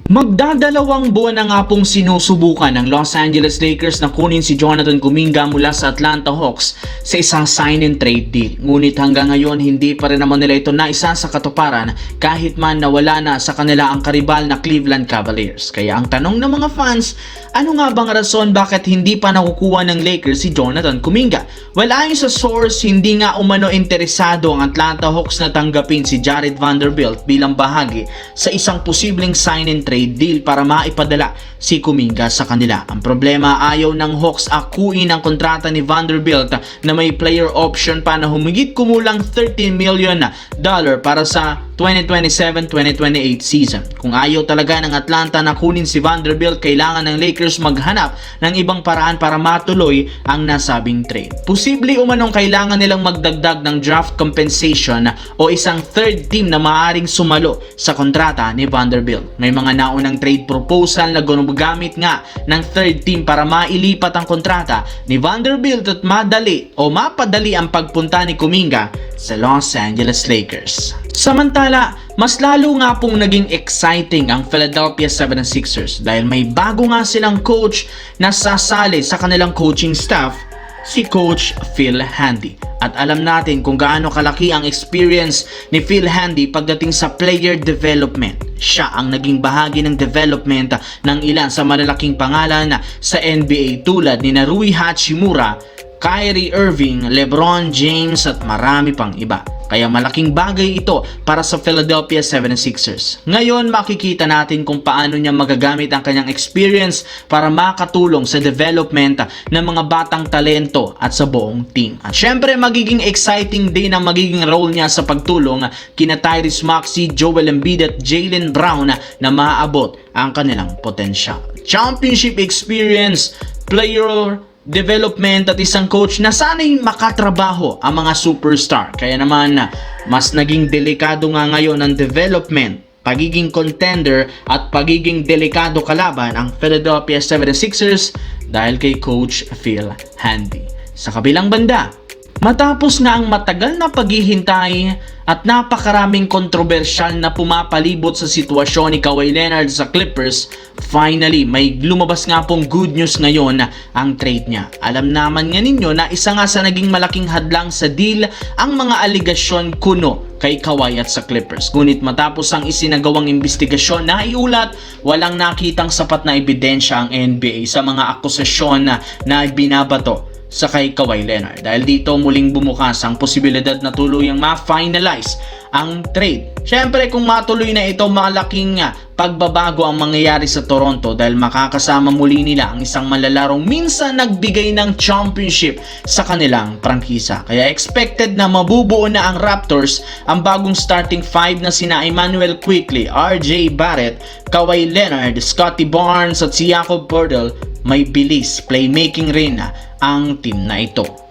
Magdadalawang buwan na nga pong sinusubukan ng Los Angeles Lakers na kunin si Jonathan Kuminga mula sa Atlanta Hawks sa isang sign and trade deal. Ngunit hanggang ngayon hindi pa rin naman nila ito naisa sa katuparan kahit man nawala na sa kanila ang karibal na Cleveland Cavaliers. Kaya ang tanong ng mga fans, ano nga bang rason bakit hindi pa nakukuha ng Lakers si Jonathan Kuminga? Well, ayon sa source, hindi nga umano interesado ang Atlanta Hawks na tanggapin si Jared Vanderbilt bilang bahagi sa isang posibleng sign and trade deal para maipadala si Kuminga sa kanila. Ang problema, ayaw ng Hawks akuin ang kontrata ni Vanderbilt na may player option pa na humigit kumulang $13 million para sa 2027-2028 season. Kung ayaw talaga ng Atlanta na kunin si Vanderbilt, kailangan ng Lakers maghanap ng ibang paraan para matuloy ang nasabing trade. Posible umanong kailangan nilang magdagdag ng draft compensation o isang third team na maaaring sumalo sa kontrata ni Vanderbilt. May mga naunang trade proposal na gumagamit nga ng third team para mailipat ang kontrata ni Vanderbilt at mapadali ang pagpunta ni Kuminga sa Los Angeles Lakers. Samantala, mas lalo nga pong naging exciting ang Philadelphia 76ers dahil may bago nga silang coach na sasali sa kanilang coaching staff, si Coach Phil Handy. At alam natin kung gaano kalaki ang experience ni Phil Handy pagdating sa player development. Siya ang naging bahagi ng development ng ilan sa malalaking pangalan sa NBA tulad ni Rui Hachimura, Kyrie Irving, LeBron James at marami pang iba. Kaya malaking bagay ito para sa Philadelphia 76ers. Ngayon makikita natin kung paano niya magagamit ang kanyang experience para makatulong sa development ng mga batang talento at sa buong team. At syempre magiging exciting din ang magiging role niya sa pagtulong kina Tyrese Maxey, Joel Embiid at Jaylen Brown na maaabot ang kanilang potensyal. Championship experience, player development at isang coach na sana'y makatrabaho ang mga superstar. Kaya naman mas naging delikado nga ngayon ang development, pagiging contender at pagiging delikado kalaban ang Philadelphia 76ers dahil kay Coach Phil Handy. Sa kabilang banda, matapos nga ang matagal na paghihintay at napakaraming kontrobersyal na pumapalibot sa sitwasyon ni Kawhi Leonard sa Clippers, finally may lumabas nga pong good news ngayon ang trade niya. Alam naman nga ninyo na isa nga sa naging malaking hadlang sa deal ang mga aligasyon kuno kay Kawhi at sa Clippers. Ngunit matapos ang isinagawang investigasyon na iulat, walang nakitang sapat na ebidensya ang NBA sa mga akusasyon na binabato sa kay Kawhi Leonard. Dahil dito muling bumukas ang posibilidad na tuluyang ma-finalize ang trade. Syempre kung matuloy na ito, malaking pagbabago ang mangyayari sa Toronto dahil makakasama muli nila ang isang malalarong minsan nagbigay ng championship sa kanilang prangkisa. Kaya expected na mabubuo na ang Raptors ang bagong starting five na sina Emmanuel Quickley, RJ Barrett, Kawhi Leonard, Scottie Barnes at si Jakob Poeltl. May bilis, playmaking rin ang team na ito.